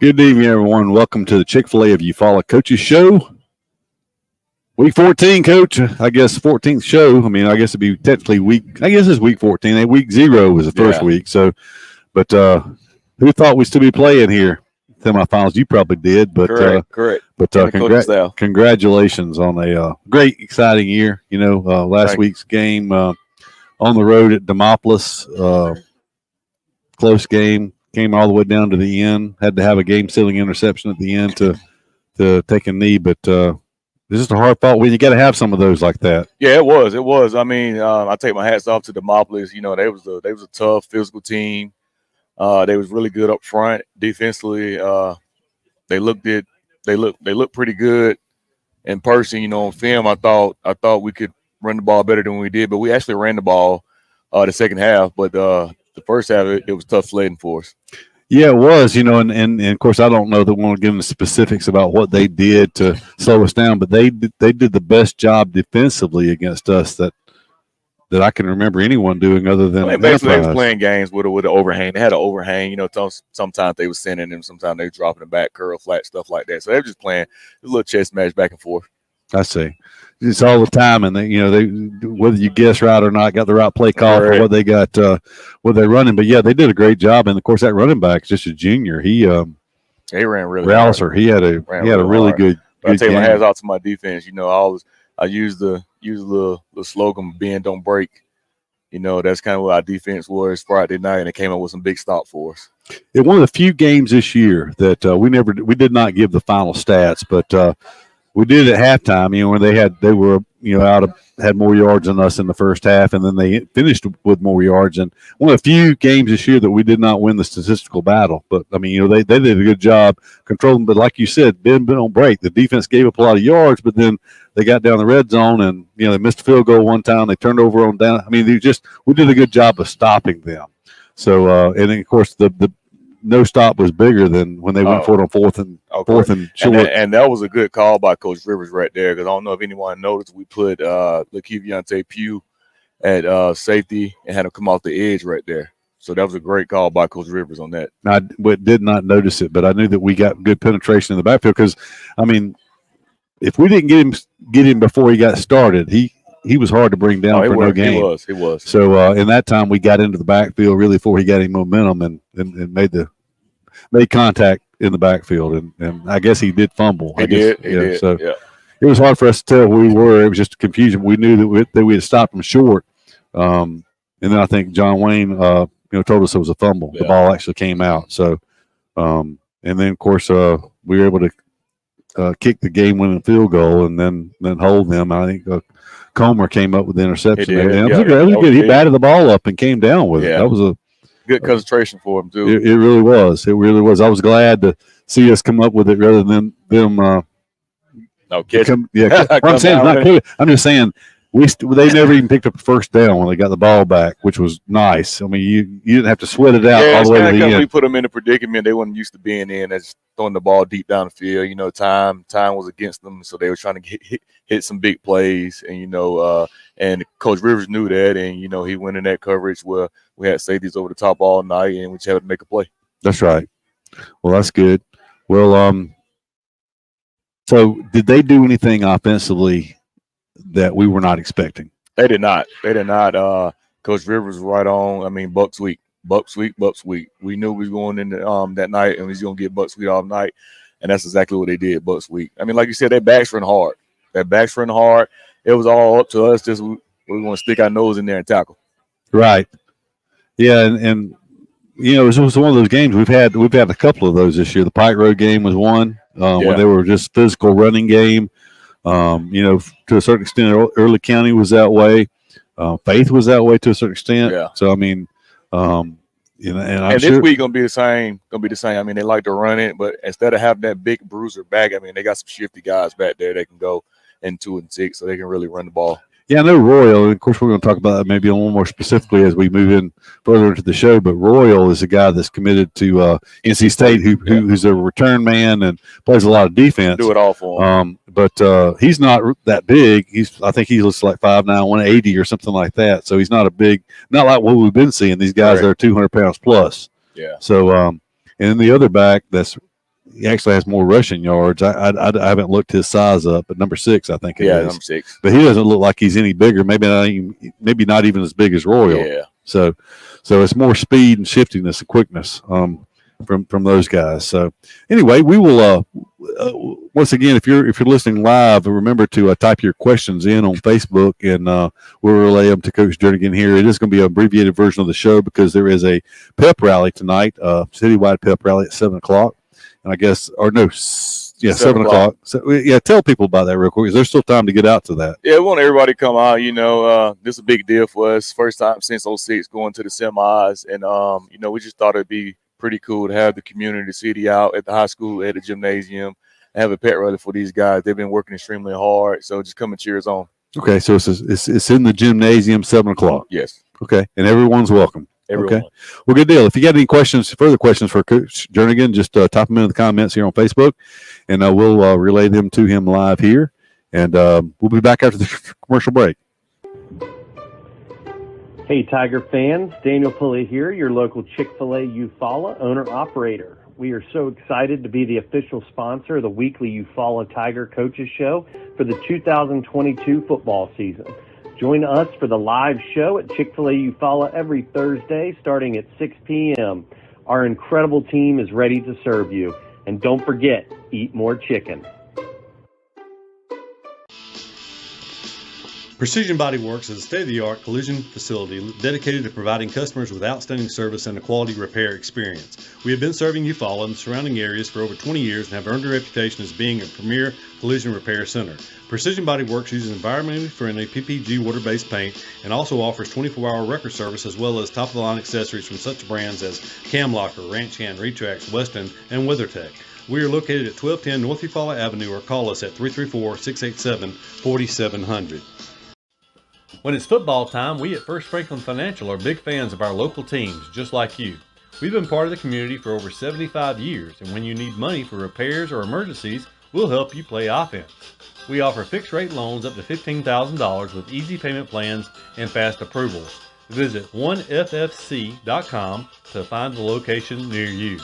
Good evening, everyone. Welcome to the Chick-Fil-A of Eufaula Coaches Show. Week 14, Coach. I guess 14th show. I mean, I guess it'd be technically it's week 14. Week 0 was the first week. So, but who thought we'd still be playing here? Semifinals. You probably did, but correct. But congratulations on a great, exciting year. Last week's game on the road at Demopolis, close game. Came all the way down to the end. Had to have a game-sealing interception at the end to take a knee, but this is a hard fought win. You got to have some of those like that. Yeah, it was. It was. I mean, I take my hats off to Demopolis. They was a tough physical team. They was really good up front defensively. They looked pretty good in person. On film, I thought we could run the ball better than we did, but we actually ran the ball the second half. But the first half, it was tough sledding for us. Yeah, it was, and of course, I don't know that we want to give them the specifics about what they did to slow us down, but they did the best job defensively against us that I can remember anyone doing other than basically they was playing games with an overhang. They had an overhang, sometimes they were sending them, sometimes they were dropping them back, curl, flat, stuff like that. So they were just playing a little chess match back and forth. I see. It's all the time, and they whether you guess right or not, got the right play call for what they got, what they're running. But yeah, they did a great job, and of course that running back is just a junior. He ran really Ralser. Hard. He had a really good. I take my hands off to my defense. I use the little slogan "Bend, don't break." That's kind of what our defense was Friday night, and it came up with some big stop for us. It's one of the few games this year that we did not give the final stats, but. We did at halftime, when had more yards than us in the first half, and then they finished with more yards. And one of the few games this year that we did not win the statistical battle. But I mean, they did a good job controlling. But like you said, bend don't break. The defense gave up a lot of yards, but then they got down the red zone, and they missed a field goal one time. They turned over on down. I mean, we did a good job of stopping them. So and then of course the no stop was bigger than when they went for it on fourth and short. And that was a good call by Coach Rivers right there, because I don't know if anyone noticed, we put Lakeviante Pugh at safety and had him come off the edge right there. So that was a great call by Coach Rivers on that. I did not notice it, but I knew that we got good penetration in the backfield because, I mean, if we didn't get him before he got started, he was hard to bring down for no game. He was. So in that time, we got into the backfield really before he got any momentum and made contact in the backfield. And I guess he did fumble. He did. So it was hard for us to tell where we were. It was just confusion. We knew that we had stopped him short. And then I think John Wayne, told us it was a fumble. Yeah. The ball actually came out. So, and then of course we were able to kick the game-winning field goal and then hold them. I think Comer came up with the interception. That was good. He batted the ball up and came down with it. That was a good concentration for him too. It really was. It really was. I was glad to see us come up with it rather than them. I'm just saying they never even picked up a first down when they got the ball back, which was nice. I mean, you didn't have to sweat it out all the way to the end. We put them in a predicament they weren't used to being in, as throwing the ball deep down the field. Time was against them, so they were trying to hit some big plays, and Coach Rivers knew that, and he went in that coverage where we had safeties over the top all night, and we just had to make a play. That's right. Well, that's good. Well, so did they do anything offensively that we were not expecting? They did not. Coach Rivers was right on. I mean, Buck Sweet. We knew we were going in that night, and we was going to get Buck Sweet all night, and that's exactly what they did, Buck Sweet. I mean, like you said, their backs run hard. It was all up to us. Just we were going to stick our nose in there and tackle. Right. Yeah, and it was one of those games we've had a couple of those this year. The Pike Road game was one when they were just physical running game. To a certain extent, Early County was that way. Faith was that way to a certain extent. Yeah. So I mean, and this week gonna be the same. I mean, they like to run it, but instead of having that big bruiser back, I mean, they got some shifty guys back there that can go in 2 and 6, so they can really run the ball. Yeah, I know Royal, and of course we're going to talk about that maybe a little more specifically as we move in further into the show, but Royal is a guy that's committed to NC State who's a return man and plays a lot of defense. Do it all for him. But he's not that big. I think he looks like 5'9", 180 or something like that. So he's not not like what we've been seeing, these guys that are 200 pounds plus. Yeah. So, and then the other back that's he actually has more rushing yards. I haven't looked his size up, but number 6, I think it is. Number 6. But he doesn't look like he's any bigger. Maybe not even as big as Royal. Yeah. So it's more speed and shiftiness and quickness from those guys. So anyway, we will once again, if you're listening live, remember to type your questions in on Facebook, and we'll relay them to Coach Jernigan here. It is going to be an abbreviated version of the show because there is a pep rally tonight, citywide pep rally at 7:00, and I guess 7 o'clock. So tell people about that real quick. Is there still time to get out to that? Yeah, we want everybody to come out. This is a big deal for us. First time since 06 going to the semis, and we just thought it'd be pretty cool to have the community, the city out at the high school, at the gymnasium, and have a pet rally for these guys. They've been working extremely hard, so just come and cheer us on. Okay, so it's in the gymnasium, 7:00. Yes. Okay, and everyone's welcome. Everyone. Okay, well, good deal. If you got any further questions for Coach Jernigan, just type them in the comments here on Facebook, and we'll relay them to him live here. And we'll be back after the commercial break. Hey, Tiger fans, Daniel Pulley here, your local Chick-Fil-A Eufaula owner-operator. We are so excited to be the official sponsor of the weekly Eufaula Tiger Coaches Show for the 2022 football season. Join us for the live show at Chick-fil-A Eufaula every Thursday starting at 6 p.m. Our incredible team is ready to serve you. And don't forget, eat more chicken. Precision Body Works is a state-of-the-art collision facility dedicated to providing customers with outstanding service and a quality repair experience. We have been serving Eufaula and the surrounding areas for over 20 years and have earned a reputation as being a premier collision repair center. Precision Body Works uses environmentally friendly PPG water-based paint and also offers 24-hour record service as well as top-of-the-line accessories from such brands as Camlocker, Ranch Hand, Retrax, Weston, and WeatherTech. We are located at 1210 North Eufaula Avenue or call us at 334-687-4700. When it's football time, we at First Franklin Financial are big fans of our local teams, just like you. We've been part of the community for over 75 years, and when you need money for repairs or emergencies, we'll help you play offense. We offer fixed-rate loans up to $15,000 with easy payment plans and fast approvals. Visit 1ffc.com to find the location near you.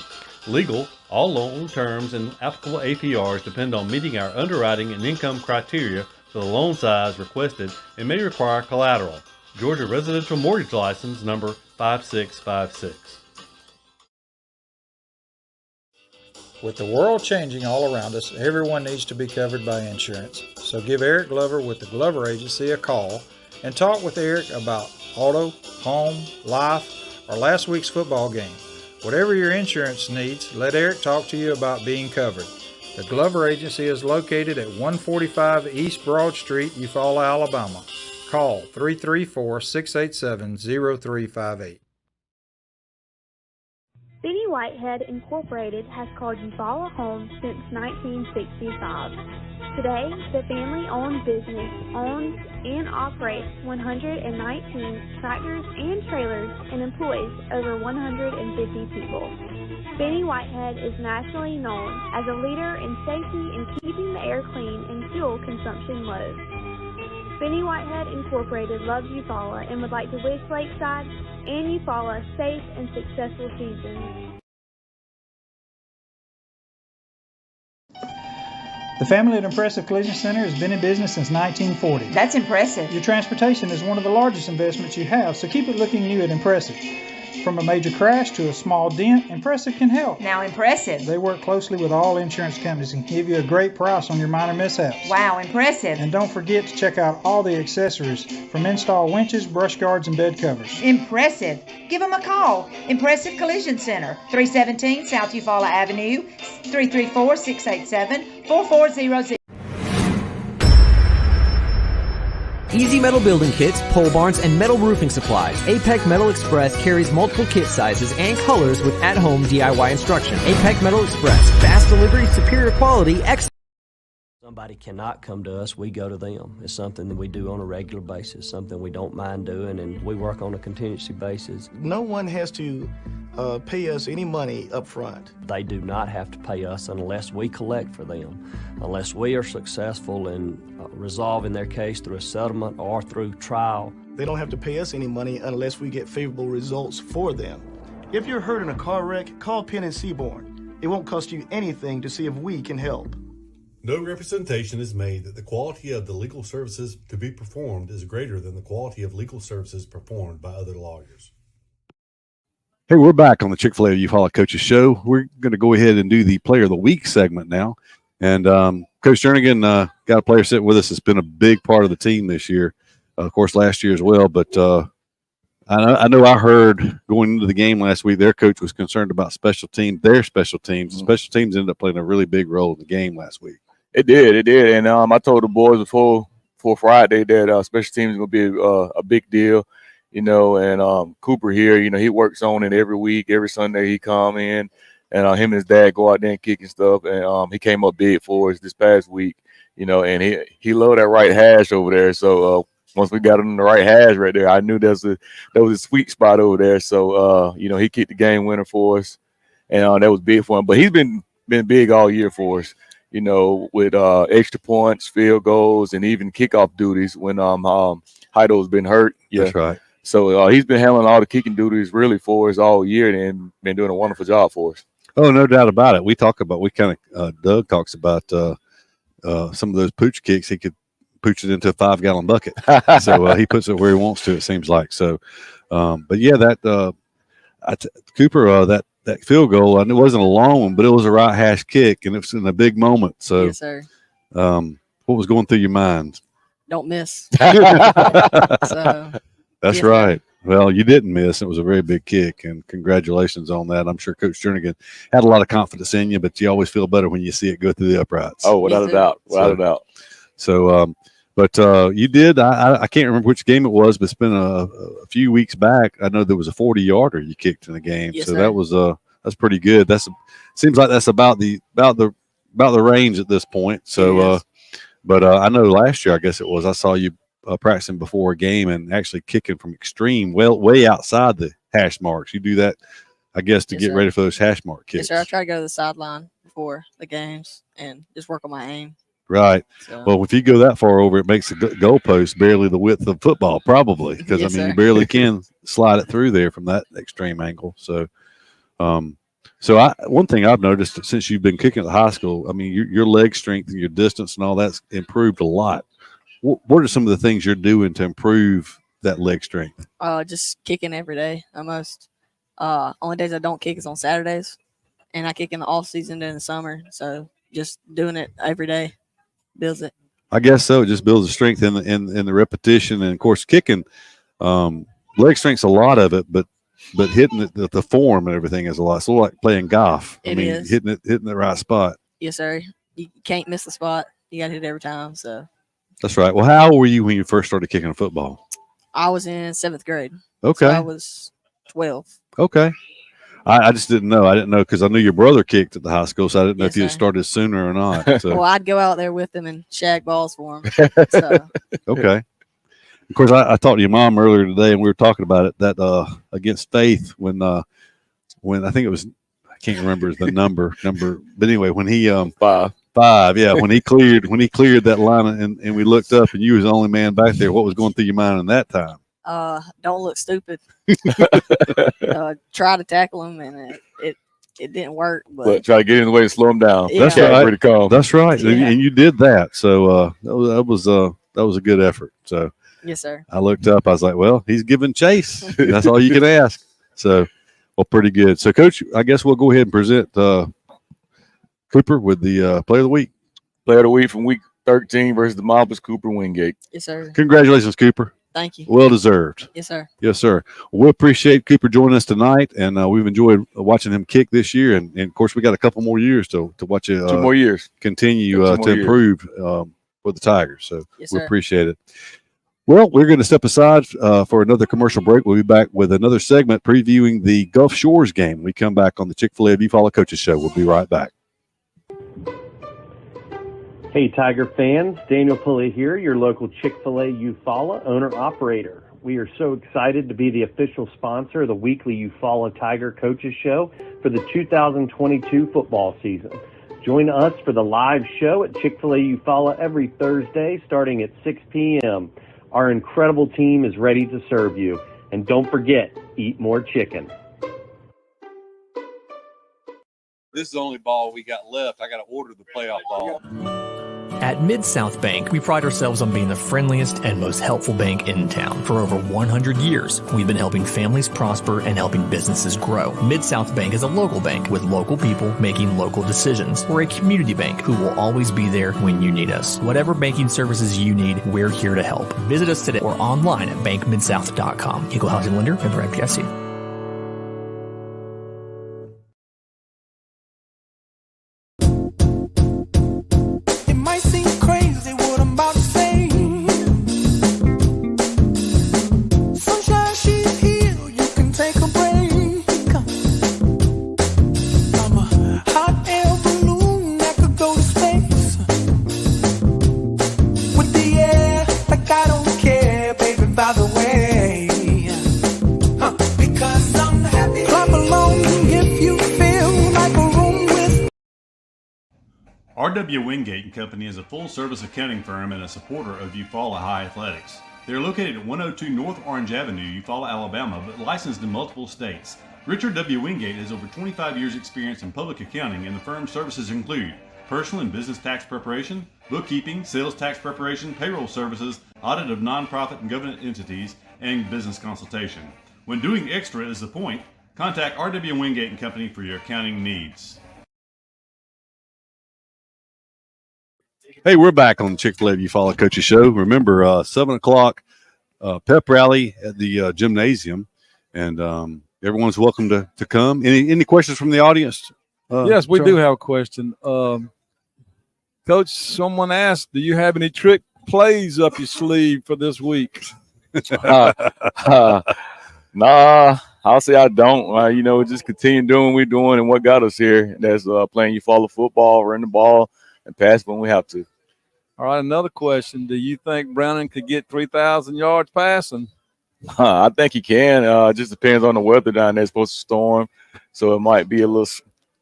Legal, all loan terms and applicable APRs depend on meeting our underwriting and income criteria for the loan size requested and may require collateral. Georgia Residential Mortgage License number 5656. With the world changing all around us, everyone needs to be covered by insurance. So give Eric Glover with the Glover Agency a call and talk with Eric about auto, home, life, or last week's football game. Whatever your insurance needs, let Eric talk to you about being covered. The Glover Agency is located at 145 East Broad Street, Eufaula, Alabama. Call 334-687-0358. Benny Whitehead Incorporated has called Eufaula home since 1965. Today, the family-owned business owns and operates 119 tractors and trailers and employs over 150 people. Benny Whitehead is nationally known as a leader in safety and keeping the air clean and fuel consumption low. Benny Whitehead Incorporated loves Eufaula and would like to wish Lakeside and Eufaula safe and successful seasons. The family at Impressive Collision Center has been in business since 1940. That's impressive. Your transportation is one of the largest investments you have, so keep it looking new at Impressive. From a major crash to a small dent, Impressive can help. Now, impressive. They work closely with all insurance companies and give you a great price on your minor mishaps. Wow, impressive. And don't forget to check out all the accessories from install winches, brush guards, and bed covers. Impressive. Give them a call. Impressive Collision Center, 317 South Eufaula Avenue, 334-687-4400. Easy Metal Building Kits, pole barns, and metal roofing supplies. APEC Metal Express carries multiple kit sizes and colors with at-home DIY instruction. APEC Metal Express. Fast delivery, superior quality, excellent. Somebody cannot come to us, we go to them. It's something that we do on a regular basis, something we don't mind doing, and we work on a contingency basis. No one has to pay us any money up front. They do not have to pay us unless we collect for them, unless we are successful in resolving their case through a settlement or through trial. They don't have to pay us any money unless we get favorable results for them. If you're hurt in a car wreck, call Penn and Seaborn. It won't cost you anything to see if we can help. No representation is made that the quality of the legal services to be performed is greater than the quality of legal services performed by other lawyers. Hey, we're back on the Chick-fil-A Eufaula Coaches Show. We're going to go ahead and do the Player of the Week segment now. And Coach Jernigan got a player sitting with us that's been a big part of the team this year. Of course, last year as well. But I know I heard going into the game last week, their coach was concerned about their special teams. Special teams ended up playing a really big role in the game last week. It did. And I told the boys before Friday that special teams is going to be a big deal. And Cooper here, he works on it every week. Every Sunday he come in, and him and his dad go out there and kick and stuff. And he came up big for us this past week, and he loved that right hash over there. So once we got him in the right hash right there, I knew that was a sweet spot over there. So he kicked the game winner for us, and that was big for him. But he's been big all year for us, with extra points, field goals, and even kickoff duties when Heido's been hurt. Yeah. That's right. So he's been handling all the kicking duties really for us all year and been doing a wonderful job for us. Oh, no doubt about it. Doug talks about some of those pooch kicks. He could pooch it into a 5-gallon bucket. So he puts it where he wants to, it seems like. So, but yeah, Cooper, that field goal, and it wasn't a long one, but it was a right hash kick, and it was in a big moment. So, yes, sir. What was going through your mind? Don't miss. So, that's yes, right. Well, you didn't miss. It was a very big kick, and congratulations on that. I'm sure Coach Jernigan had a lot of confidence in you, but you always feel better when you see it go through the uprights. Oh, without a doubt. Without a doubt. So, but you did. I can't remember which game it was, but it's been a few weeks back. I know there was a 40-yarder you kicked in the game, yes, so sir. that's pretty good. Seems like that's about the range at this point. So, but I know last year, I guess it was, I saw you practicing before a game and actually kicking from extreme, way outside the hash marks. You do that, I guess, to yes, get sir. ready for those hash mark kicks. Yes, sir. I try to go to the sideline before the games and just work on my aim. Right. So. Well, if you go that far over, it makes the goalpost barely the width of football, probably, because yes, you barely can slide it through there from that extreme angle. So, one thing I've noticed since you've been kicking at high school, your leg strength and your distance and all that's improved a lot. What are some of the things you're doing to improve that leg strength? Just kicking every day almost. Only days I don't kick is on Saturdays, and I kick in the off season during the summer. So just doing it every day builds it. I guess so. It just builds the strength in the repetition, and of course kicking. Leg strength's a lot of it, but hitting it, the form and everything is a lot. It's a little like playing golf. Is. Hitting the right spot. Yes, sir. You can't miss the spot. You got to hit it every time. So. That's right. Well, how old were you when you first started kicking football? I was in 7th grade. Okay. So I was 12. Okay. I just didn't know. I didn't know because I knew your brother kicked at the high school, so I didn't know yes, if you had sir. started sooner or not. So. Well, I'd go out there with him and shag balls for him. So. Okay. Of course, I talked to your mom earlier today, and we were talking about it that against Faith when I think it was, I can't remember the number, but anyway, when he 5, yeah, when he cleared that line and we looked up and you was the only man back there, what was going through your mind in that time? Don't look stupid. Try to tackle him, and it didn't work. But try to get in the way to slow him down. Yeah. That's right. Pretty calm. That's right. Yeah. And you did that. So that was a good effort. So yes, sir. I looked up. I was like, well, he's giving chase. That's all you can ask. So, well, pretty good. So, Coach, I guess we'll go ahead and present Cooper with the Player of the Week. Player of the Week from Week 13 versus the Marbles, Cooper Wingate. Yes, sir. Congratulations, Cooper. Thank you. Well deserved. Yes, sir. Yes, sir. We appreciate Cooper joining us tonight, and we've enjoyed watching him kick this year. And of course, we got a couple more years to watch it. 2 more years. Continue to improve for the Tigers. So yes, we sir. appreciate it. Well, we're going to step aside for another commercial break. We'll be back with another segment previewing the Gulf Shores game. When we come back on the Chick-fil-A Eufaula Coaches Show. We'll be right back. Hey, Tiger fans, Daniel Pulley here, your local Chick-fil-A Eufaula owner-operator. We are so excited to be the official sponsor of the weekly Eufaula Tiger Coaches Show for the 2022 football season. Join us for the live show at Chick-fil-A Eufaula every Thursday starting at 6 p.m. Our incredible team is ready to serve you. And don't forget, eat more chicken. This is the only ball we got left. I got to order the playoff ball. At Mid-South Bank, we pride ourselves on being the friendliest and most helpful bank in town. For over 100 years, we've been helping families prosper and helping businesses grow. Mid-South Bank is a local bank with local people making local decisions. We're a community bank who will always be there when you need us. Whatever banking services you need, we're here to help. Visit us today or online at bankmidsouth.com. Equal Housing Lender, member FDIC. R.W. Wingate & Company is a full-service accounting firm and a supporter of Eufaula High Athletics. They are located at 102 North Orange Avenue, Eufaula, Alabama, but licensed in multiple states. Richard W. Wingate has over 25 years' experience in public accounting, and the firm's services include personal and business tax preparation, bookkeeping, sales tax preparation, payroll services, audit of nonprofit and government entities, and business consultation. When doing extra is the point, contact R.W. Wingate & Company for your accounting needs. Hey, we're back on the Chick-Fil-A Eufaula Coaches Show. Remember, 7 o'clock pep rally at the gymnasium, and everyone's welcome to come. Any questions from the audience? Yes, we Charlie? do have a question. Coach, someone asked, do you have any trick plays up your sleeve for this week? Nah, I'll say I don't. Just continue doing what we're doing and what got us here. That's playing Eufaula football, run the ball, and pass when we have to. All right, another question. Do you think Browning could get 3,000 yards passing? I think he can. It just depends on the weather down there. It's supposed to storm, so it might be a little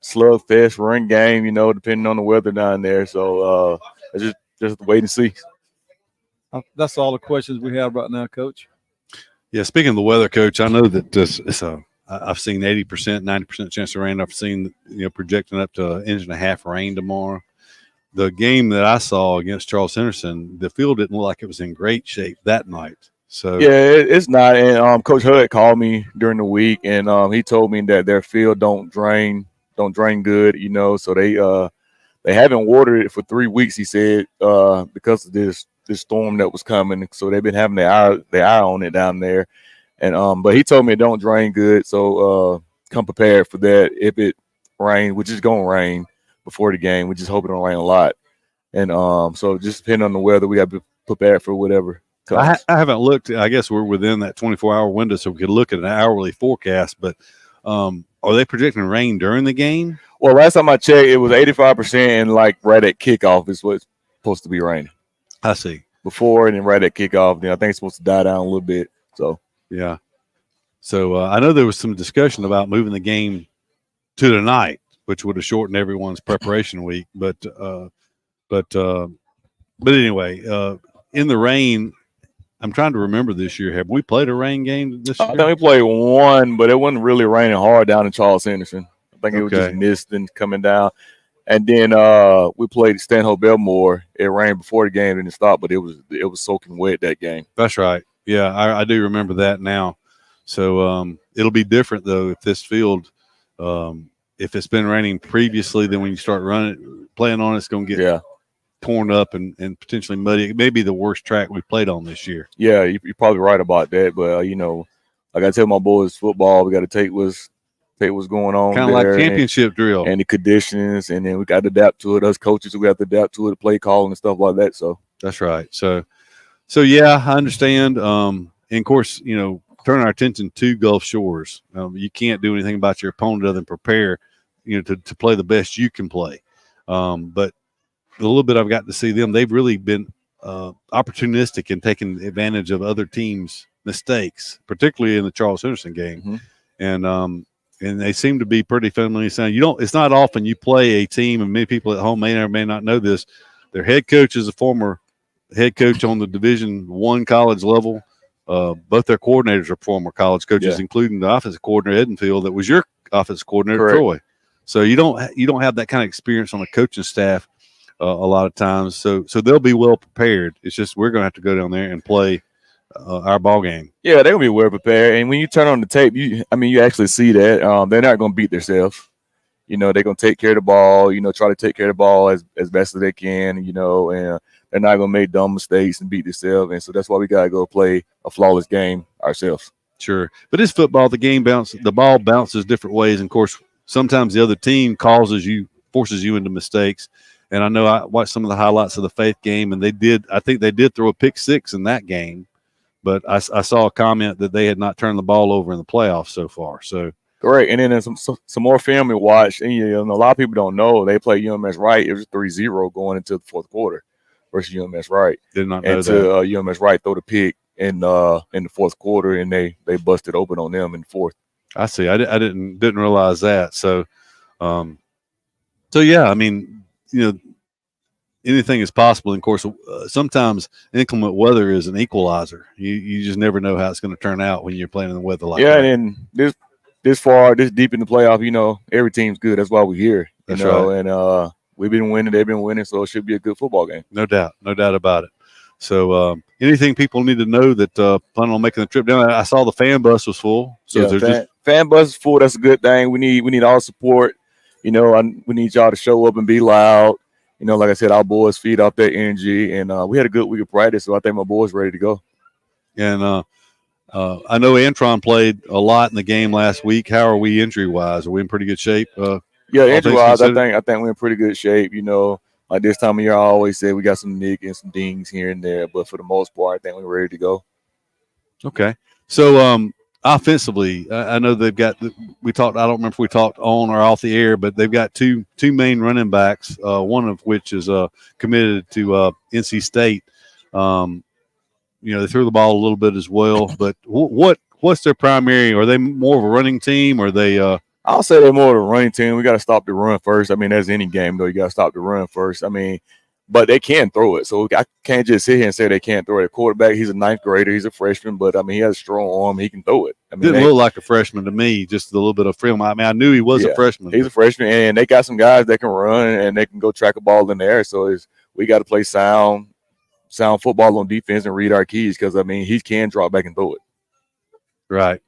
slugfest run game, depending on the weather down there. So it's just wait and see. That's all the questions we have right now, Coach. Yeah, speaking of the weather, Coach, I know that I've seen 80%, 90% chance of rain. I've seen, projecting up to 1.5 inches rain tomorrow. The game that I saw against Charles Henderson, the field didn't look like it was in great shape that night. So yeah, it's not. And Coach Hud called me during the week, and he told me that their field don't drain good. So they haven't watered it for 3 weeks. He said because of this storm that was coming. So they've been having their eye on it down there. And but he told me it don't drain good. So come prepared for that. If it rains, which is gonna rain before the game, we just hope it don't rain a lot. And so just depending on the weather, we got to be prepared for whatever comes. I haven't looked. I guess we're within that 24-hour window, so we could look at an hourly forecast. But are they projecting rain during the game? Well, last time I checked, it was 85%, and right at kickoff is what's supposed to be raining. I see. Before and then right at kickoff, then I think it's supposed to die down a little bit. So yeah. So I know there was some discussion about moving the game to tonight, which would have shortened everyone's preparation week. But anyway, in the rain, I'm trying to remember this year. Have we played a rain game this year? I think we played one, but it wasn't really raining hard down in Charles Henderson. I think it was just mist and coming down. And then we played Stanhope Belmore. It rained before the game and it stopped, but it was soaking wet that game. That's right. Yeah, I do remember that now. So it'll be different though if this field, if it's been raining previously, then when you start playing on it, it's going to get torn up and potentially muddy. It may be the worst track we played on this year. Yeah, you're probably right about that. But I got to tell my boys, football, we got to take what's going on. Kind of like championship drill and the conditions, and then we got to adapt to it. Us coaches, we have to adapt to it, play calling and stuff like that. So that's right. So yeah, I understand. And of course, turn our attention to Gulf Shores. You can't do anything about your opponent other than prepare, to play the best you can play. But the little bit I've got to see them, they've really been opportunistic in taking advantage of other teams' mistakes, particularly in the Charles Henderson game. Mm-hmm. And they seem to be pretty fundamentally sound. It's not often you play a team, and many people at home may or may not know this. Their head coach is a former head coach on the Division I college level. Both their coordinators are former college coaches, including the offensive coordinator Edenfield, that was your offensive coordinator, Troy. So you don't have that kind of experience on a coaching staff a lot of times. So they'll be well prepared. It's just we're going to have to go down there and play our ball game. Yeah, they'll be well prepared. And when you turn on the tape, you actually see that they're not going to beat themselves. They're going to take care of the ball, try to take care of the ball as best as they can, and they're not going to make dumb mistakes and beat themselves. And so that's why we got to go play a flawless game ourselves. Sure. But it's football. The ball bounces different ways. And of course, sometimes the other team forces you into mistakes. And I know I watched some of the highlights of the Faith game, and I think they did throw a pick six in that game. But I saw a comment that they had not turned the ball over in the playoffs so far. So great. And then there's some more film to watch. And a lot of people don't know they play UMS Wright. It was 3-0 going into the fourth quarter versus UMS Wright. Did not know and that. to UMS Wright throw the pick in the fourth quarter, and they busted open on them in the fourth. I see. I didn't realize that. So, yeah. I mean, anything is possible. And of course, sometimes inclement weather is an equalizer. You just never know how it's going to turn out when you're playing in the weather like that. Yeah, and this deep in the playoff, every team's good. That's why we're here. That's right. And we've been winning, they've been winning, so it should be a good football game. No doubt about it. So, anything people need to know that plan on making the trip down? I saw the fan bus was full. So fan bus is full. That's a good thing. We need all support. We need y'all to show up and be loud. Like I said, our boys feed off that energy, and we had a good week of practice, so I think my boys ready to go. And I know Antron played a lot in the game last week. How are we injury-wise? Are we in pretty good shape? Yeah, injury-wise, I think we're in pretty good shape. Like this time of year, I always say we got some nick and some dings here and there, but for the most part, I think we're ready to go. Okay. So offensively, I know they've got we talked. I don't remember if we talked on or off the air, but they've got two main running backs. One of which is committed to NC State. They threw the ball a little bit as well. But what's their primary? Are they more of a running team? Or are they? I'll say they're more of a running team. We got to stop the run first. I mean, as any game though, you got to stop the run first. I mean, but they can throw it. So I can't just sit here and say they can't throw it. The quarterback, he's a ninth grader. He's a freshman, but, I mean, he has a strong arm. He can throw it. I mean, didn't look like a freshman to me, just a little bit of film. I mean, I knew he was a freshman. He's a freshman, and they got some guys that can run and they can go track a ball in the air. So we got to play sound football on defense and read our keys because, I mean, he can drop back and throw it. Right.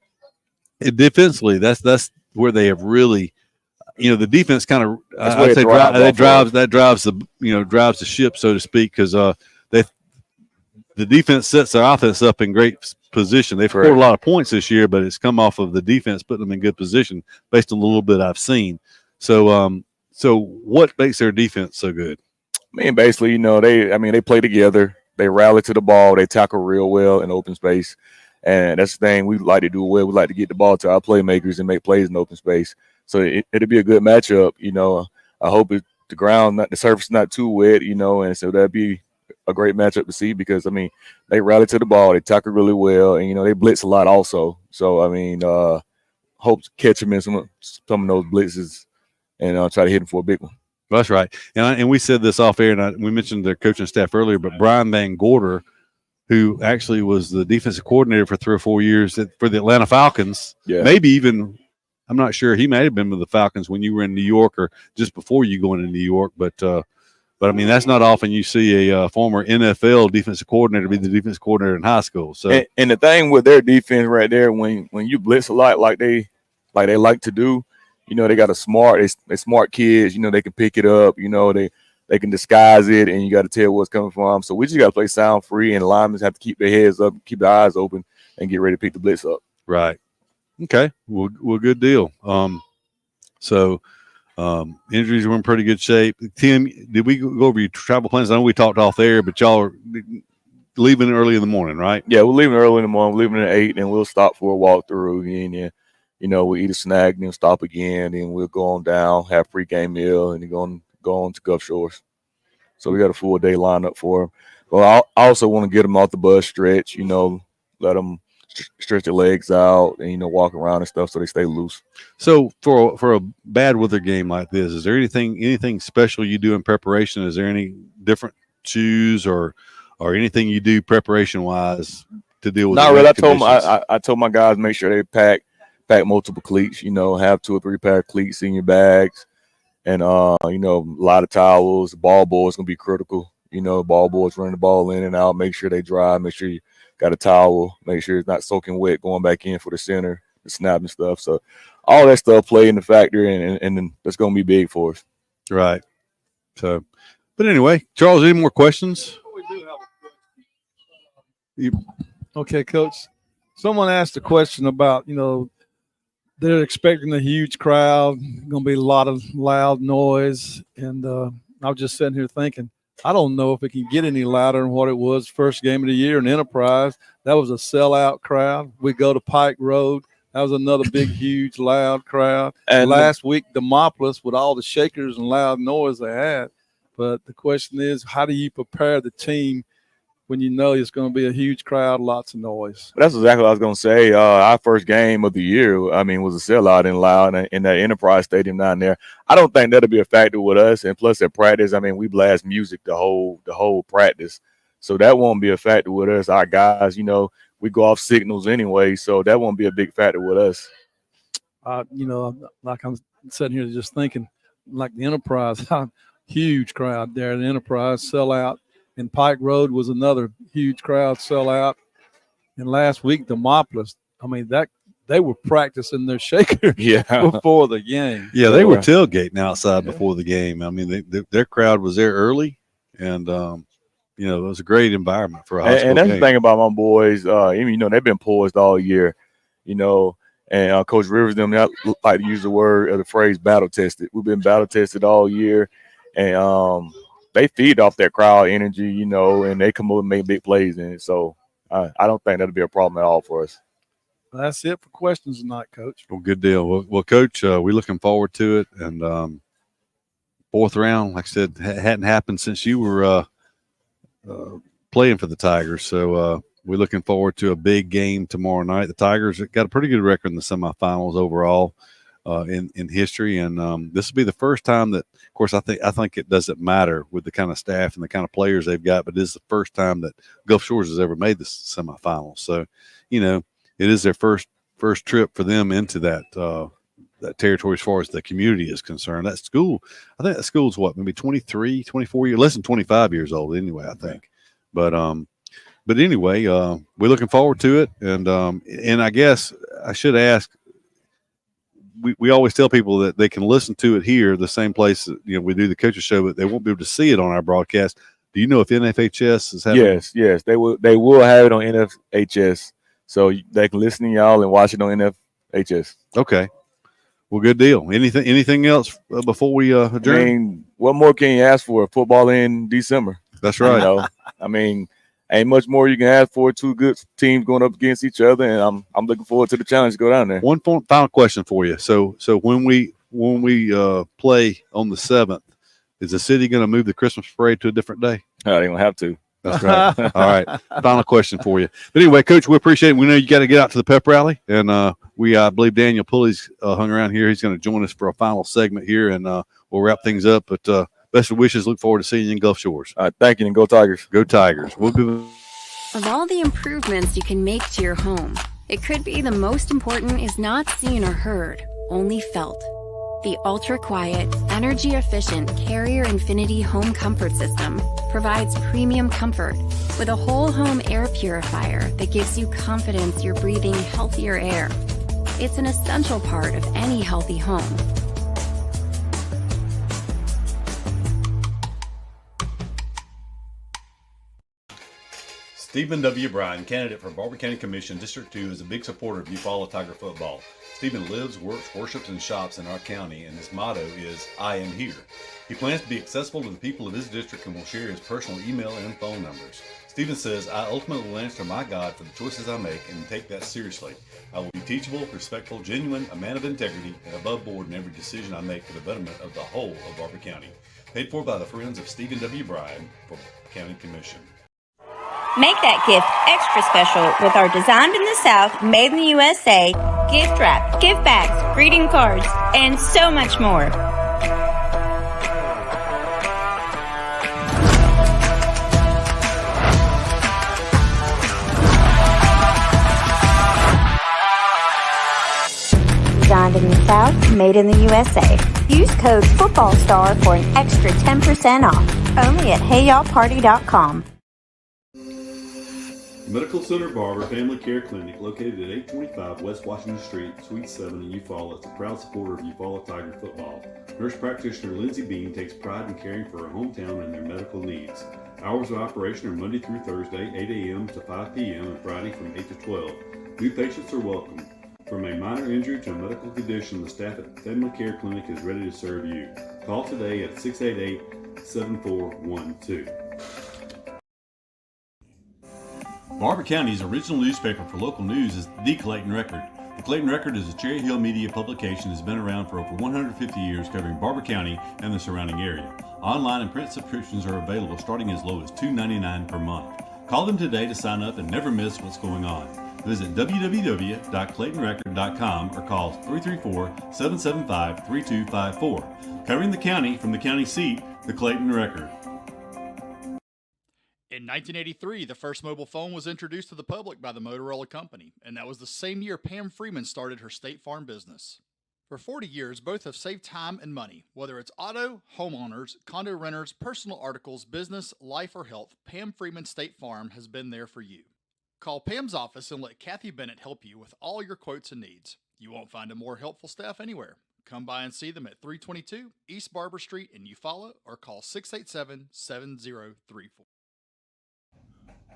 And defensively, that's where they have really – the defense kind of drives the ship, so to speak, because the defense sets their offense up in great position. They've scored a lot of points this year, but it's come off of the defense putting them in good position based on the little bit I've seen. So, what makes their defense so good? I mean, basically, they play together. They rally to the ball. They tackle real well in open space, and that's the thing we like to do well. We like to get the ball to our playmakers and make plays in open space. So it'll be a good matchup, I hope the surface is not too wet, and so that'd be a great matchup to see because, I mean, they rally to the ball, they tackle really well, and, they blitz a lot also. So, I mean, hope to catch them in some of those blitzes and try to hit them for a big one. That's right. And we said this off air, and we mentioned their coaching staff earlier, but Brian Van Gorder, who actually was the defensive coordinator for 3 or 4 years for the Atlanta Falcons, maybe even – I'm not sure. He may have been with the Falcons when you were in New York or just before you going to New York. But I mean, that's not often you see a former NFL defensive coordinator be the defensive coordinator in high school. So and the thing with their defense right there, when you blitz a lot like they like to do, they got they smart kids. They can pick it up. They can disguise it, and you got to tell what's coming from them. So we just got to play sound free, and linemen have to keep their heads up, keep their eyes open, and get ready to pick the blitz up. Right. Okay, well, good deal. Injuries were in pretty good shape. Tim, did we go over your travel plans? I know we talked off there, but y'all are leaving early in the morning, right? Yeah, we're leaving early in the morning. We're leaving at 8, and we'll stop for a walkthrough. And we'll eat a snack, then stop again, and we'll go on down, have a pregame meal, and then go on to Gulf Shores. So we got a full day lined up for them. Well, I also want to get them off the bus, stretch, let them stretch their legs out and walk around and stuff so they stay loose. So for a bad weather game like this, is there anything special you do in preparation? Is there any different shoes or anything you do preparation wise to deal with? Not really. I told my guys make sure they pack multiple cleats. Have 2 or 3 pair of cleats in your bags. And, you know, a lot of towels. The ball boy is going to be critical. You know, ball boys running the ball in and out. Make sure they dry. Make sure you got a towel. Make sure it's not soaking wet going back in for the center, the snap and stuff. So all that stuff play in the factor, and that's going to be big for us. Right. So, but anyway, Charles, any more questions? Okay, Coach. Someone asked a question about, you know, they're expecting a huge crowd, going to be a lot of loud noise. And I was just sitting here thinking, I don't know if it can get any louder than what it was first game of the year in Enterprise. That was a sellout crowd. We go to Pike Road. That was another big, huge, loud crowd. And last week, Demopolis, with all the shakers and loud noise they had. But the question is, how do you prepare the team when you know it's going to be a huge crowd, lots of noise? That's exactly what I was going to say. Our first game of the year, I mean, was a sellout and loud in that Enterprise Stadium down there. I don't think that'll be a factor with us. And plus at practice, I mean, we blast music the whole practice. So that won't be a factor with us. Our guys, you know, we go off signals anyway, so that won't be a big factor with us. You know, like I'm sitting here just thinking, like the Enterprise, huge crowd there. The Enterprise sellout. And Pike Road was another huge crowd sellout. And last week, Demopolis, I mean, they were practicing their shakers before the game. Yeah, they were tailgating outside before the game. I mean, their crowd was there early, and you know, it was a great environment for a high school and that's game. the thing about my boys. You know, they've been poised all year. You know, and Coach Rivers them, I like to use the phrase battle tested. We've been battle tested all year, and they feed off that crowd energy, you know, and they come over and make big plays in it. So I don't think that'll be a problem at all for us. That's it for questions tonight, Coach. Well, good deal. Well, Coach, we're looking forward to it. And fourth round, like I said, hadn't happened since you were playing for the Tigers. So we're looking forward to a big game tomorrow night. The Tigers got a pretty good record in the semifinals overall in history. And this will be the first time that, of course, I think it doesn't matter with the kind of staff and the kind of players they've got, but this is the first time that Gulf Shores has ever made the semifinals. So, you know, it is their first trip for them into that territory as far as the community is concerned. That school, I think that school's what, maybe 23, 24 years, less than 25 years old anyway, I think. But anyway, we're looking forward to it. And I guess I should ask, we always tell people that they can listen to it here, the same place that, you know, we do the coaches show, but they won't be able to see it on our broadcast. Do you know if NFHS is having? Yes, they will have it on NFHS, so they can listen to y'all and watch it on NFHS. Okay, well, good deal. Anything else before we adjourn? I mean, what more can you ask for? Football in December. That's right. You know, I mean, ain't much more you can ask for. Two good teams going up against each other, and I'm looking forward to the challenge to go down there. One final question for you. So when we play on the 7th, is the city going to move the Christmas parade to a different day? They're going to have to. That's right. All right. Final question for you. But anyway, Coach, we appreciate it. We know you got to get out to the pep rally, and I believe Daniel Pulley's hung around here. He's going to join us for a final segment here, and we'll wrap things up. But best of wishes. Look forward to seeing you in Gulf Shores. All right. Thank you, and go Tigers. Go Tigers. We'll be. Of all the improvements you can make to your home, it could be the most important is not seen or heard, only felt. The ultra-quiet, energy-efficient Carrier Infinity Home Comfort System provides premium comfort with a whole home air purifier that gives you confidence you're breathing healthier air. It's an essential part of any healthy home. Stephen W. Bryan, candidate for Barber County Commission, District 2, is a big supporter of Eufaula Tiger football. Stephen lives, works, worships, and shops in our county, and his motto is, I am here. He plans to be accessible to the people of his district and will share his personal email and phone numbers. Stephen says, I ultimately will answer my God for the choices I make and take that seriously. I will be teachable, respectful, genuine, a man of integrity, and above board in every decision I make for the betterment of the whole of Barber County. Paid for by the Friends of Stephen W. Bryan for County Commission. Make that gift extra special with our Designed in the South, Made in the USA, gift wrap, gift bags, greeting cards, and so much more. Designed in the South, made in the USA. Use code FOOTBALLSTAR for an extra 10% off. Only at heyyallparty.com. Medical Center Barber Family Care Clinic, located at 825 West Washington Street, Suite 7 in Eufaula, is a proud supporter of Eufaula Tiger football. Nurse practitioner Lindsay Bean takes pride in caring for her hometown and their medical needs. Hours of operation are Monday through Thursday, 8 a.m. to 5 p.m. and Friday from 8 to 12. New patients are welcome. From a minor injury to a medical condition, the staff at the Family Care Clinic is ready to serve you. Call today at 688-7412. Barber County's original newspaper for local news is the Clayton Record. The Clayton Record is a Cherry Hill media publication that has been around for over 150 years, covering Barber County and the surrounding area. Online and print subscriptions are available starting as low as $2.99 per month. Call them today to sign up and never miss what's going on. Visit www.claytonrecord.com or call 334-775-3254. Covering the county from the county seat, the Clayton Record. In 1983, the first mobile phone was introduced to the public by the Motorola Company, and that was the same year Pam Freeman started her State Farm business. For 40 years, both have saved time and money. Whether it's auto, homeowners, condo renters, personal articles, business, life, or health, Pam Freeman State Farm has been there for you. Call Pam's office and let Kathy Bennett help you with all your quotes and needs. You won't find a more helpful staff anywhere. Come by and see them at 322 East Barber Street in Eufaula or call 687-7034.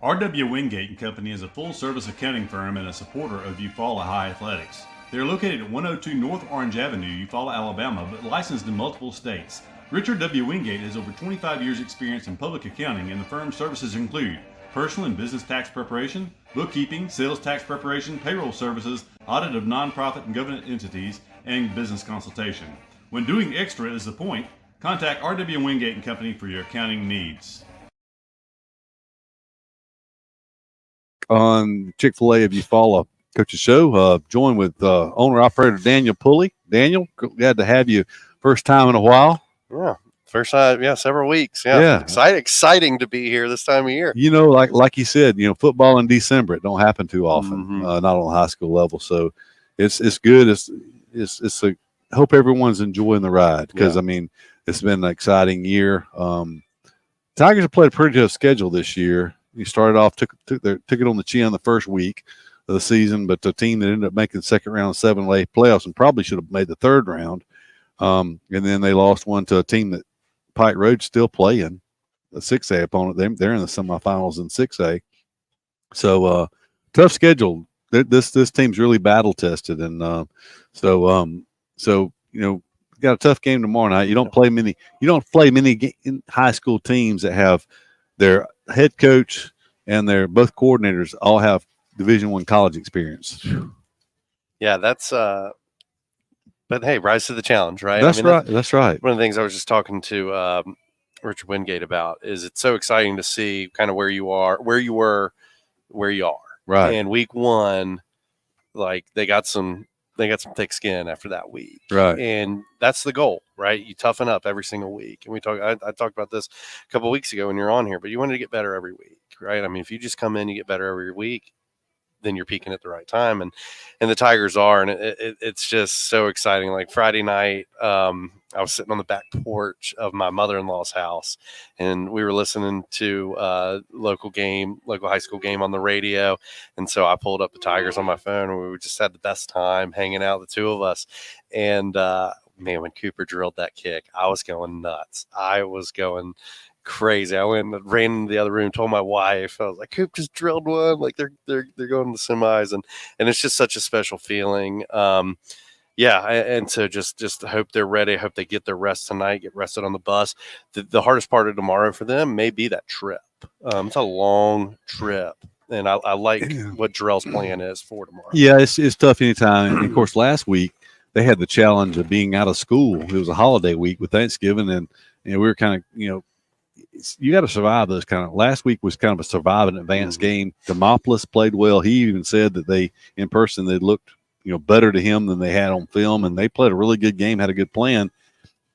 R.W. Wingate & Company is a full-service accounting firm and a supporter of Eufaula High Athletics. They are located at 102 North Orange Avenue, Eufaula, Alabama, but licensed in multiple states. Richard W. Wingate has over 25 years' experience in public accounting, and the firm's services include personal and business tax preparation, bookkeeping, sales tax preparation, payroll services, audit of nonprofit and government entities, and business consultation. When doing extra is the point, contact R.W. Wingate & Company for your accounting needs. On Chick-Fil-A of Eufaula Coach's Show, joined with owner-operator Daniel Pulley. Daniel, glad to have you first time in a while. Yeah, first time, several weeks. Yeah. Exciting to be here this time of year. You know, like you said, football in December, it don't happen too often, not on the high school level. So it's good. It's I hope everyone's enjoying the ride because, it's been an exciting year. Tigers have played a pretty tough schedule this year. You started off, took it on the chin the first week of the season, but the team that ended up making the second round of 7A playoffs and probably should have made the third round. And then they lost one to a team that Pike Road's still playing, a 6A opponent. They're in the semifinals in 6A. So tough schedule. This team's really battle tested, and got a tough game tomorrow night. You don't play many high school teams that have their head coach and their both coordinators all have Division I college experience. Yeah, that's but hey, rise to the challenge, right? That's right. One of the things I was just talking to Richard Wingate about is it's so exciting to see kind of where you are, where you were, where you are. Right. And week one, like they got some thick skin after that week. Right. And that's the goal, right? You toughen up every single week. And I talked about this a couple of weeks ago when you're on here, but you wanted to get better every week, right? I mean, if you just come in, you get better every week, then you're peaking at the right time. And the Tigers are, and it's just so exciting. Like Friday night, I was sitting on the back porch of my mother-in-law's house, and we were listening to local high school game on the radio. And so I pulled up the Tigers on my phone, and we just had the best time hanging out, the two of us. And man, when Cooper drilled that kick, I was going nuts. I was going crazy. I went and ran into the other room, told my wife, I was like, Coop just drilled one. Like they're going to the semis, and it's just such a special feeling. And so just hope they're ready. Hope they get their rest tonight, get rested on the bus. The hardest part of tomorrow for them may be that trip. It's a long trip, and I like what Jarrell's plan is for tomorrow. Yeah, it's tough anytime. And of course, last week they had the challenge of being out of school. It was a holiday week with Thanksgiving, and we were kind of, you got to survive those kind of. Last week was kind of a survive and advance game. Demopolis played well. He even said that they looked better to him than they had on film, and they played a really good game, had a good plan.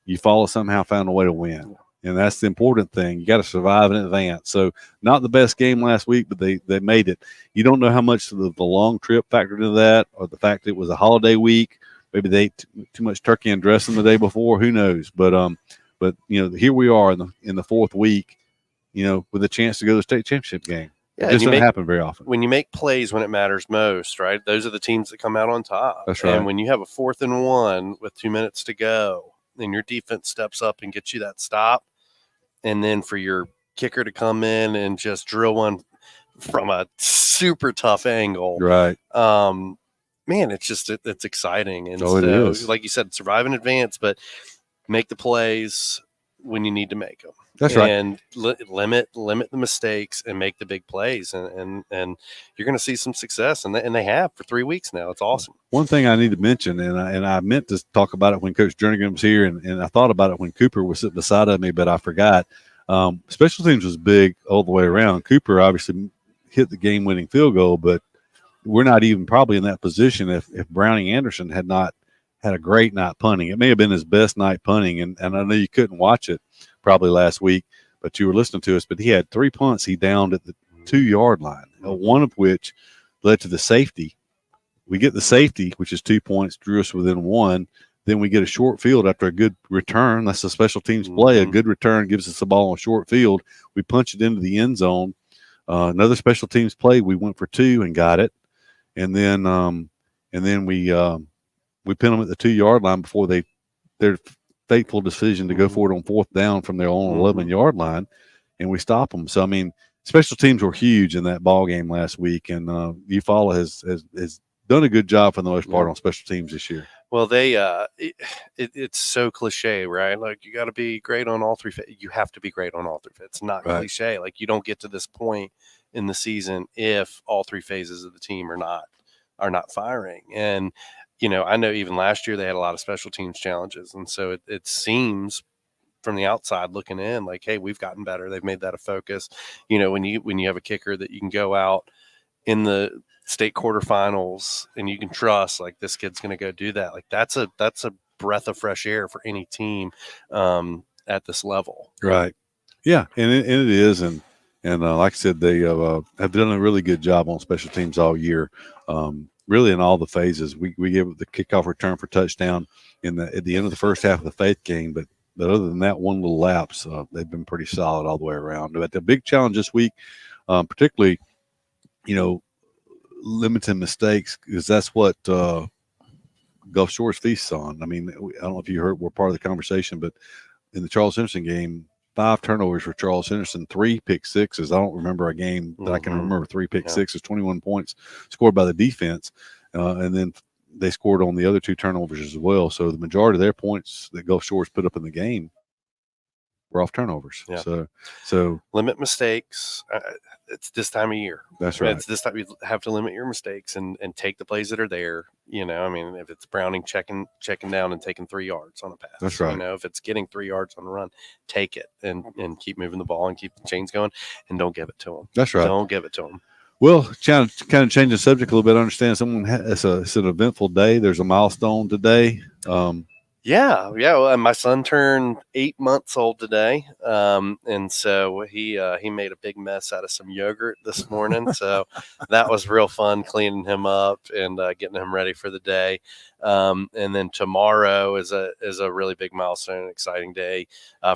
Eufaula somehow found a way to win, and that's the important thing. You got to survive and advance. So not the best game last week, but they made it. You don't know how much of the long trip factored into that, or the fact that it was a holiday week, maybe they ate too much turkey and dressing the day before. Who knows? But here we are in the fourth week, with a chance to go to the state championship game. Yeah, it just doesn't happen very often. When you make plays when it matters most, right? Those are the teams that come out on top. That's right. And when you have a 4th and 1 with 2 minutes to go, and your defense steps up and gets you that stop, and then for your kicker to come in and just drill one from a super tough angle, right? Man, it's exciting. And it is. Like you said, survive in advance, but make the plays when you need to make them. That's right. And limit the mistakes and make the big plays, and you're going to see some success, and they have for 3 weeks now. It's awesome. One thing I need to mention, and I meant to talk about it when Coach Jernigan was here, and I thought about it when Cooper was sitting beside of me, but I forgot. Special teams was big all the way around. Cooper obviously hit the game-winning field goal, but we're not even probably in that position if Browning Anderson had not had a great night punting. It may have been his best night punting, and I know you couldn't watch it probably last week, but you were listening to us. But he had 3 punts he downed at the 2-yard line, one of which led to the safety. We get the safety, which is 2 points, drew us within 1. Then we get a short field after a good return. That's a special teams play. A good return gives us the ball on short field. We punch it into the end zone. Another special teams play. We went for 2 and got it, and then we pin them at the 2-yard line before their fateful decision to go for it on 4th down from their own 11-yard line, and we stop them. So I mean, special teams were huge in that ball game last week, and Eufaula has done a good job for the most part on special teams this year. Well, it's so cliche, right? Like, you got to be great on all 3. You have to be great on all 3. It's not cliche. Like, you don't get to this point in the season if all 3 phases of the team are not firing. And I know even last year they had a lot of special teams challenges, and so it seems from the outside looking in like, hey, we've gotten better. They've made that a focus. When you have a kicker that you can go out in the state quarterfinals and you can trust, like, this kid's going to go do that. Like, that's a breath of fresh air for any team at this level. Right. Yeah, and it is, and like I said, they have done a really good job on special teams all year. Really, in all the phases, we gave the kickoff return for touchdown at the end of the first half of the Faith game, but other than that one little lapse, they've been pretty solid all the way around. But the big challenge this week, particularly, limiting mistakes, because that's what Gulf Shores feasts on. I mean, I don't know if you were part of the conversation, but in the Charles Henderson game, 5 turnovers for Charles Henderson, 3 pick sixes. I don't remember a game that I can remember 3 pick sixes, 21 points scored by the defense. And then they scored on the other 2 turnovers as well. So the majority of their points that Gulf Shores put up in the game were off turnovers. Yeah. So limit mistakes. It's this time of year. That's right. It's this time you have to limit your mistakes and take the plays that are there. I mean, if it's Browning checking down and taking 3 yards on a pass, that's right. If it's getting 3 yards on a run, take it and keep moving the ball and keep the chains going, and don't give it to them. That's right. Don't give it to them. Well, kind of changing the subject a little bit. I understand it's an eventful day. There's a milestone today. Yeah. Well, my son turned 8 months old today, and so he made a big mess out of some yogurt this morning. So that was real fun, cleaning him up and getting him ready for the day. And then tomorrow is a really big milestone, an exciting day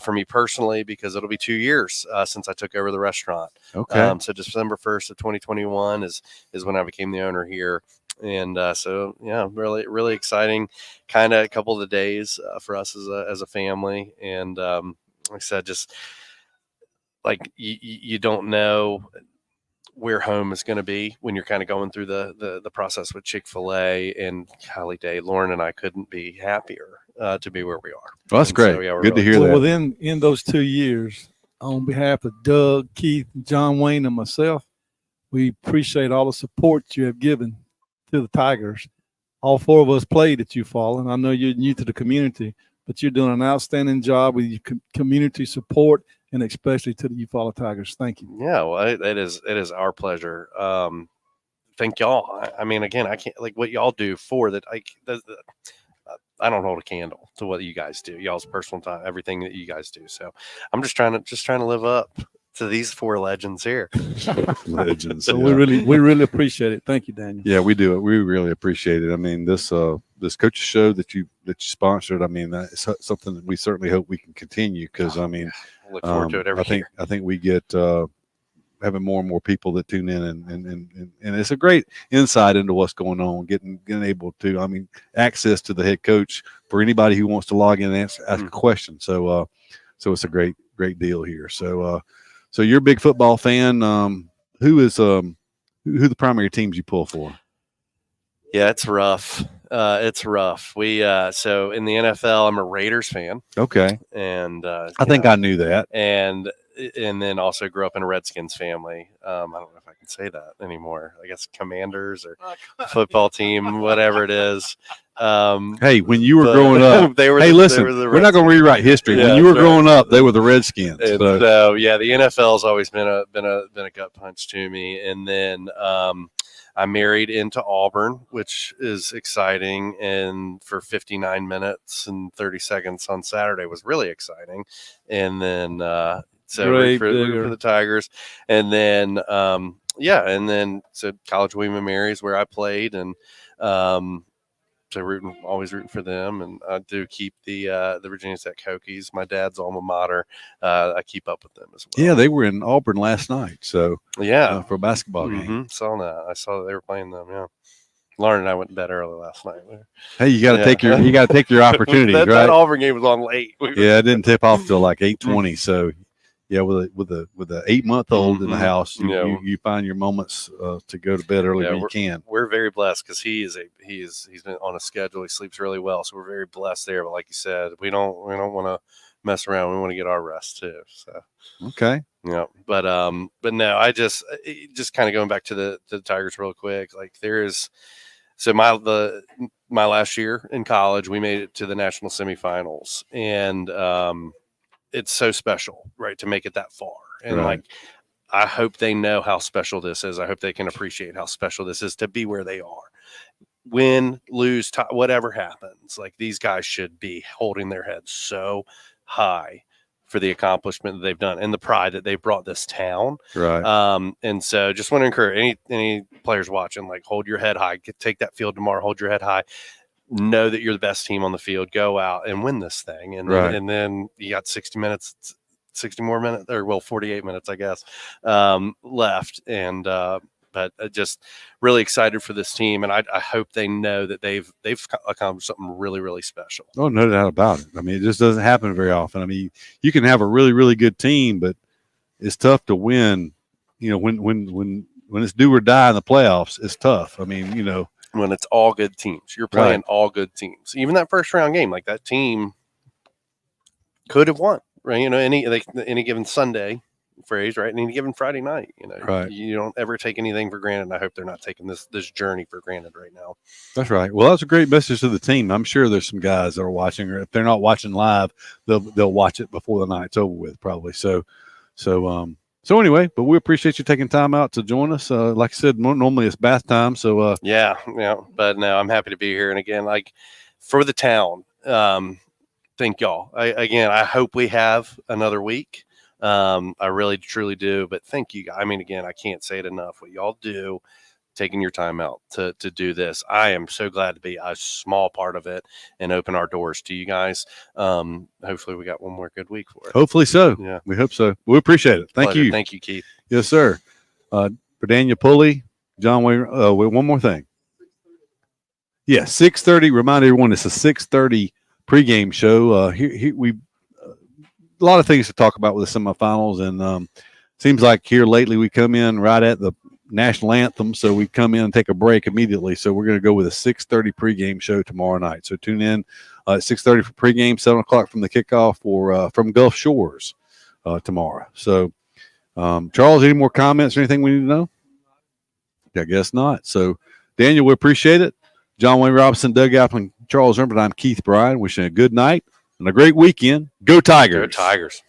for me personally, because it'll be 2 years since I took over the restaurant. Okay. So December 1st of 2021 is when I became the owner here. And so, yeah, really, really exciting kind of a couple of the days for us as a family. And like I said, just like you don't know where home is going to be when you're kind of going through the process with Chick-fil-A and Holly Day. Lauren and I couldn't be happier to be where we are. Well, that's great. So, yeah, good to hear that. Well, in those 2 years, on behalf of Doug, Keith, John Wayne, and myself, we appreciate all the support you have given to the Tigers. All 4 of us played at Eufaula, and I know you're new to the community, but you're doing an outstanding job with your community support, and especially to the Eufaula Tigers. Thank you. Yeah, well, it is our pleasure. Thank y'all. I mean, again, I can't, like, what y'all do for that. I don't hold a candle to what you guys do. Y'all's personal time, everything that you guys do. So I'm just trying to live up to these 4 legends here. Legends. So we really appreciate it. Thank you, Daniel. Yeah, we do. We really appreciate it. I mean, this this coach show that you sponsored. I mean, that's something that we certainly hope we can continue because I mean, I look forward to it every year. I think we get having more and more people that tune in and it's a great insight into what's going on. Getting able to, I mean, access to the head coach for anybody who wants to log in and ask a question. So it's a great deal here. So you're a big football fan. Who the primary teams you pull for? Yeah, it's rough. It's rough. We so in the NFL, I'm a Raiders fan. Okay, and I think I knew that. And then also grew up in a Redskins family. I don't know if I can say that anymore. I guess Commanders or football team, whatever it is. Hey, when you were growing up, listen, we're not going to rewrite history. Yeah, when you were growing up, they were the Redskins. And so yeah, the NFL has always been a gut punch to me. And then I married into Auburn, which is exciting. And for 59 minutes and 30 seconds on Saturday was really exciting. And then so root for the Tigers. And then so College William & Mary is where I played, and so always rooting for them. And I do keep the Virginia Tech Hokies, my dad's alma mater. I keep up with them as well. Yeah, they were in Auburn last night. So yeah, for a basketball game. Saw that. I saw that they were playing them. Yeah. Lauren and I went to bed early last night. Hey, you got to take your opportunities, right? That Auburn game was on late. Yeah, it didn't tip off till like 8:20. So yeah, with a 8-month-old in the house, you find your moments to go to bed early when you can. We're very blessed because he's been on a schedule. He sleeps really well, so we're very blessed there. But like you said, we don't want to mess around. We want to get our rest too. So okay, yeah. But no, I just kind of going back to the Tigers real quick. Like so my last year in college, we made it to the national semifinals, and it's so special, right, to make it that far. And right. like, I hope they know how special this is. I hope they can appreciate how special this is to be where they are. Win, lose, whatever happens, like these guys should be holding their heads so high for the accomplishment that they've done and the pride that they've brought this town. Right. And so just want to encourage any players watching, like, hold your head high, take that field tomorrow, hold your head high. Know that you're the best team on the field. Go out and win this thing, and right. and then you got 60 more minutes, or 48 minutes, I guess, left. And but just really excited for this team, and I hope they know that they've accomplished something really, really special. Oh, no doubt about it. I mean, it just doesn't happen very often. I mean, you can have a really, really good team, but it's tough to win. You know, when it's do or die in the playoffs, it's tough. I mean, you know. When it's all good teams, you're playing all good teams. Even that first round game, like that team could have won, right? You know, any given Sunday phrase, right? And any given Friday night, you know, right. You don't ever take anything for granted. And I hope they're not taking this journey for granted right now. That's right. Well, that's a great message to the team. I'm sure there's some guys that are watching, or if they're not watching live, they'll watch it before the night's over with, probably. So anyway, but we appreciate you taking time out to join us. Like I said, normally it's bath time. So yeah. But no, I'm happy to be here. And again, like for the town, thank y'all. I hope we have another week. I really truly do. But thank you. I mean, again, I can't say it enough. What y'all do, taking your time out to do this. I am so glad to be a small part of it and open our doors to you guys. Hopefully we got one more good week for it. Hopefully so. Yeah. We hope so. We appreciate it. Thank you. Thank you, Keith. Yes, sir. For Daniel Pulley, John Wayne, one more thing. Yeah, 6:30. Remind everyone it's a 6:30 pregame show. Here we a lot of things to talk about with the semifinals, and seems like here lately we come in right at the national anthem, so we come in and take a break immediately. So we're going to go with a 6:30 pregame show tomorrow night. So tune in at 6:30 for pregame, 7 o'clock from the kickoff from Gulf Shores tomorrow. So Charles, any more comments or anything we need to know? I guess not. So Daniel, we appreciate it. John Wayne Robinson, Doug Appling, Charles Ernbert, I'm Keith Bryan, wishing a good night and a great weekend. Go Tigers. Go Tigers.